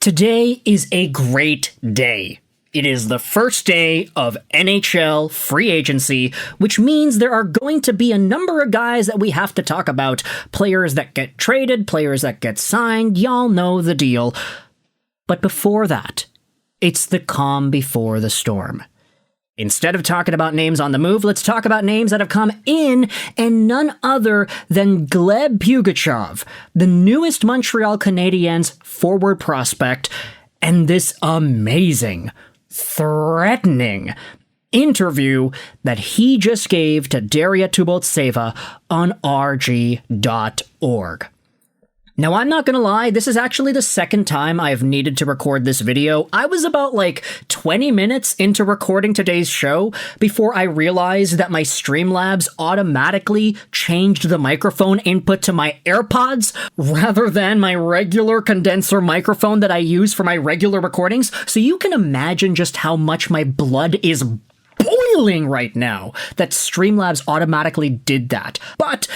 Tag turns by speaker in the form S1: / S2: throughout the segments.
S1: Today is a great day. It is the first day of NHL free agency, which means there are going to be a number of guys that we have to talk about. Players that get traded, players that get signed, y'all know the deal. But before that, it's the calm before the storm. Instead of talking about names on the move, let's talk about names that have come in, and none other than Gleb Pugachov, the newest Montreal Canadiens forward prospect, and this amazing, threatening interview that he just gave to Daria Tuboltseva on rg.org. Now, I'm not gonna lie, this is actually the second time I've needed to record this video. I was about 20 minutes into recording today's show before I realized that my Streamlabs automatically changed the microphone input to my AirPods rather than my regular condenser microphone that I use for my regular recordings. So you can imagine just how much my blood is boiling right now that Streamlabs automatically did that. But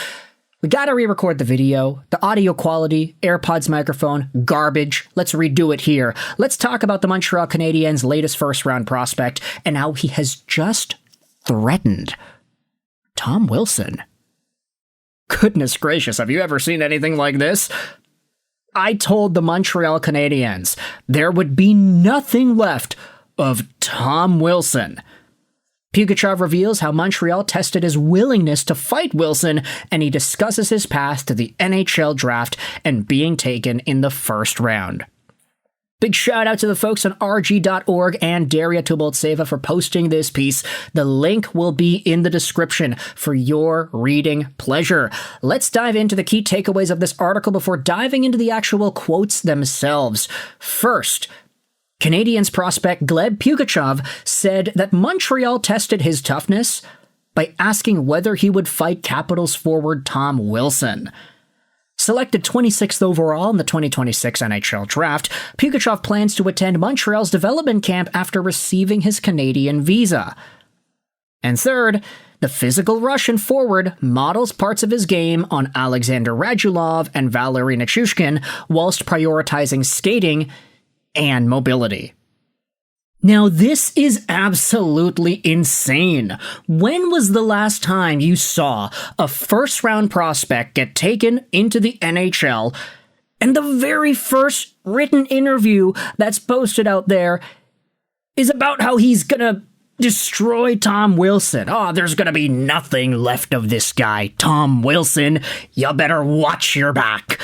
S1: we gotta re-record the video. The audio quality, AirPods microphone, garbage. Let's redo it here. Let's talk about the Montreal Canadiens' latest first-round prospect and how he has just threatened Tom Wilson. Goodness gracious, have you ever seen anything like this? I told the Montreal Canadiens there would be nothing left of Tom Wilson. Pugachov reveals how Montreal tested his willingness to fight Wilson, and he discusses his path to the NHL Draft and being taken in the first round. Big shout out to the folks on rg.org and Daria Tuboltseva for posting this piece. The link will be in the description for your reading pleasure. Let's dive into the key takeaways of this article before diving into the actual quotes themselves. First, Canadiens prospect Gleb Pugachov said that Montreal tested his toughness by asking whether he would fight Capitals forward Tom Wilson. Selected 26th overall in the 2026 NHL Draft, Pugachov plans to attend Montreal's development camp after receiving his Canadian visa. And third, the physical Russian forward models parts of his game on Alexander Radulov and Valery Nichushkin whilst prioritizing skating and mobility. Now, this is absolutely insane. When was the last time you saw a first-round prospect get taken into the NHL, and the very first written interview that's posted out there is about how he's gonna destroy Tom Wilson? Oh, there's gonna be nothing left of this guy, Tom Wilson. You better watch your back.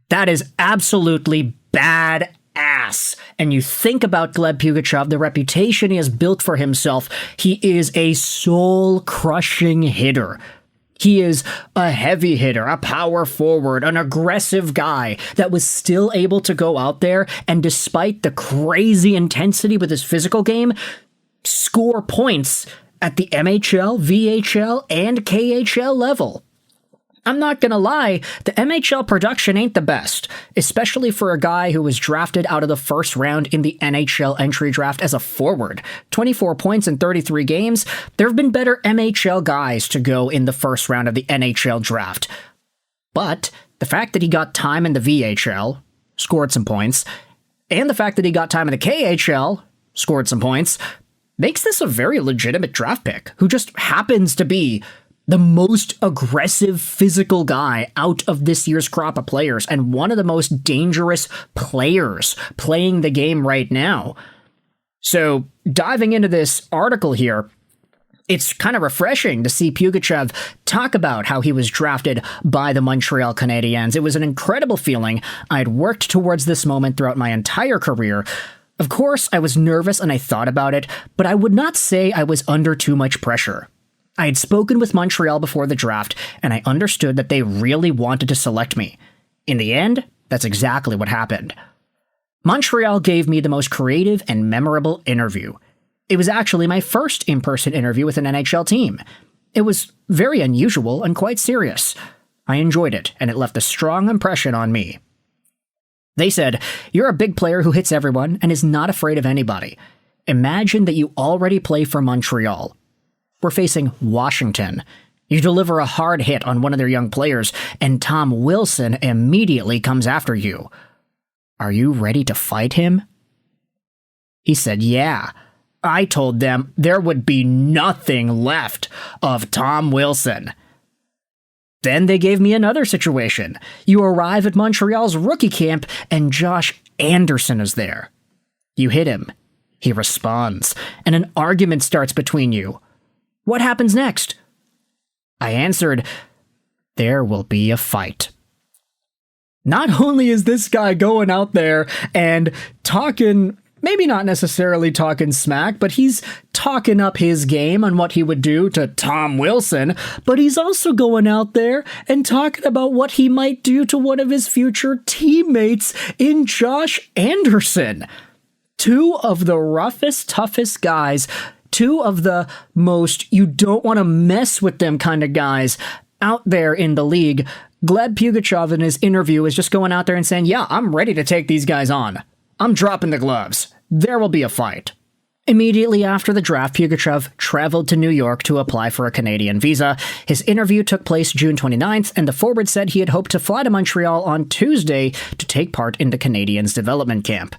S1: That is absolutely bad ass. And you think about Gleb Pugachov, the reputation he has built for himself. He is a soul-crushing hitter. He is a heavy hitter, a power forward, an aggressive guy that was still able to go out there and, despite the crazy intensity with his physical game, score points at the MHL, VHL, and KHL level. I'm not gonna lie, the MHL production ain't the best, especially for a guy who was drafted out of the first round in the NHL Entry Draft as a forward. 24 points in 33 games. There have been better MHL guys to go in the first round of the NHL Draft. But the fact that he got time in the VHL, scored some points, and the fact that he got time in the KHL, scored some points, makes this a very legitimate draft pick who just happens to be the most aggressive physical guy out of this year's crop of players and one of the most dangerous players playing the game right now. So, diving into this article here, it's kind of refreshing to see Pugachov talk about how he was drafted by the Montreal Canadiens. It was an incredible feeling. I'd worked towards this moment throughout my entire career. Of course, I was nervous and I thought about it, but I would not say I was under too much pressure. I had spoken with Montreal before the draft, and I understood that they really wanted to select me. In the end, that's exactly what happened. Montreal gave me the most creative and memorable interview. It was actually my first in-person interview with an NHL team. It was very unusual and quite serious. I enjoyed it, and it left a strong impression on me. They said, "You're a big player who hits everyone and is not afraid of anybody. Imagine that you already play for Montreal. We're facing Washington. You deliver a hard hit on one of their young players, and Tom Wilson immediately comes after you. "Are you ready to fight him?" He said, "Yeah." I told them there would be nothing left of Tom Wilson. Then they gave me another situation. You arrive at Montreal's rookie camp and Josh Anderson is there. You hit him. He responds, and an argument starts between you. What happens next? I answered, there will be a fight. Not only is this guy going out there and talking, maybe not necessarily talking smack, but he's talking up his game on what he would do to Tom Wilson, but he's also going out there and talking about what he might do to one of his future teammates in Josh Anderson. Two of the roughest, toughest guys, two of the most you don't want to mess with them kind of guys out there in the league. Gleb Pugachov in his interview is just going out there and saying, yeah, I'm ready to take these guys on. I'm dropping the gloves. There will be a fight. Immediately after the draft, Pugachov traveled to New York to apply for a Canadian visa. His interview took place June 29th, and the forward said he had hoped to fly to Montreal on Tuesday to take part in the Canadiens' development camp.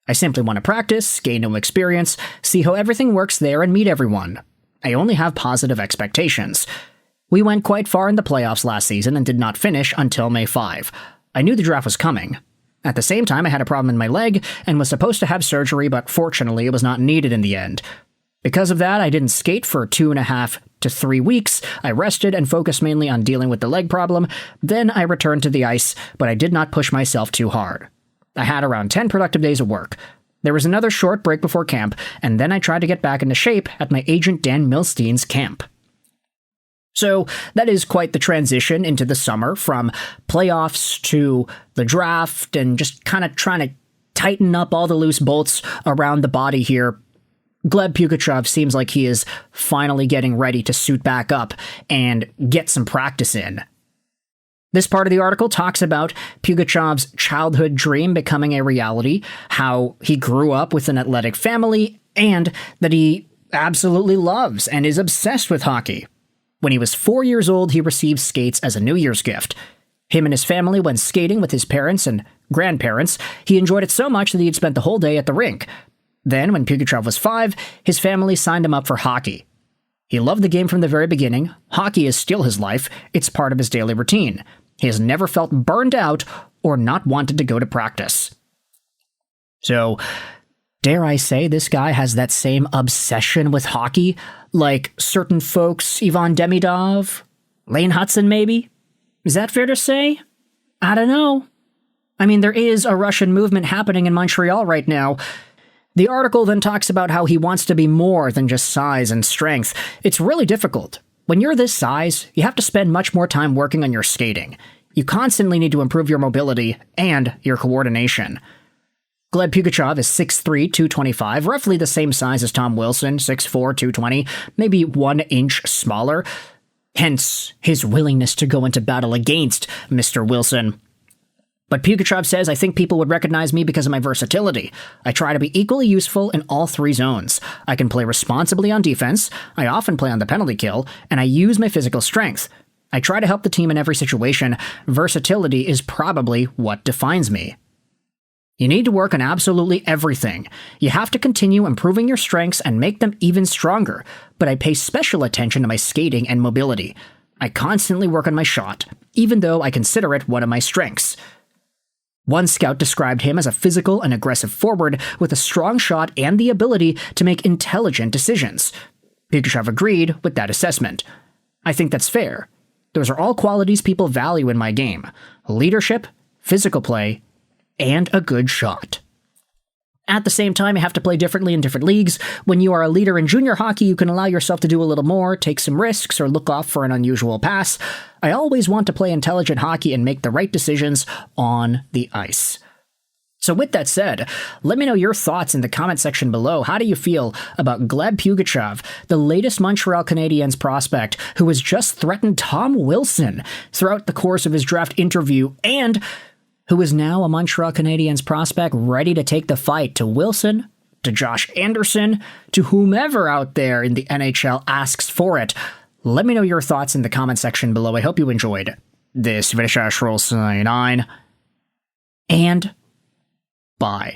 S1: I simply want to practice, gain new experience, see how everything works there, and meet everyone. I only have positive expectations. We went quite far in the playoffs last season and did not finish until May 5. I knew the draft was coming. At the same time, I had a problem in my leg and was supposed to have surgery, but fortunately it was not needed in the end. Because of that, I didn't skate for 2.5 to 3 weeks. I rested and focused mainly on dealing with the leg problem. Then I returned to the ice, but I did not push myself too hard. I had around 10 productive days of work. There was another short break before camp, and then I tried to get back into shape at my agent Dan Milstein's camp. So that is quite the transition into the summer, from playoffs to the draft, and just kind of trying to tighten up all the loose bolts around the body here. Gleb Pugachov seems like he is finally getting ready to suit back up and get some practice in. This part of the article talks about Pugachov's childhood dream becoming a reality, how he grew up with an athletic family, and that he absolutely loves and is obsessed with hockey. When he was 4 years old, he received skates as a New Year's gift. Him and his family went skating with his parents and grandparents. He enjoyed it so much that he had spent the whole day at the rink. Then, when Pugachov was 5, his family signed him up for hockey. He loved the game from the very beginning. Hockey is still his life. It's part of his daily routine. He has never felt burned out or not wanted to go to practice. So, dare I say this guy has that same obsession with hockey, like certain folks, Ivan Demidov, Lane Hudson maybe? Is that fair to say? I don't know. I mean, there is a Russian movement happening in Montreal right now. The article then talks about how he wants to be more than just size and strength. It's really difficult. When you're this size, you have to spend much more time working on your skating. You constantly need to improve your mobility and your coordination. Gleb Pugachov is 6'3", 225, roughly the same size as Tom Wilson, 6'4", 220, maybe 1 inch smaller. Hence, his willingness to go into battle against Mr. Wilson. But Pugachov says, I think people would recognize me because of my versatility. I try to be equally useful in all 3 zones. I can play responsibly on defense, I often play on the penalty kill, and I use my physical strength. I try to help the team in every situation. Versatility is probably what defines me. You need to work on absolutely everything. You have to continue improving your strengths and make them even stronger, but I pay special attention to my skating and mobility. I constantly work on my shot, even though I consider it one of my strengths. One scout described him as a physical and aggressive forward with a strong shot and the ability to make intelligent decisions. Pugachov agreed with that assessment. I think that's fair. Those are all qualities people value in my game: leadership, physical play, and a good shot. At the same time, you have to play differently in different leagues. When you are a leader in junior hockey, you can allow yourself to do a little more, take some risks, or look off for an unusual pass. I always want to play intelligent hockey and make the right decisions on the ice. So with that said, let me know your thoughts in the comment section below. How do you feel about Gleb Pugachov, the latest Montreal Canadiens prospect who has just threatened Tom Wilson throughout the course of his draft interview, and who is now a Montreal Canadiens prospect ready to take the fight to Wilson, to Josh Anderson, to whomever out there in the NHL asks for it? Let me know your thoughts in the comment section below. I hope you enjoyed this video. And Bye.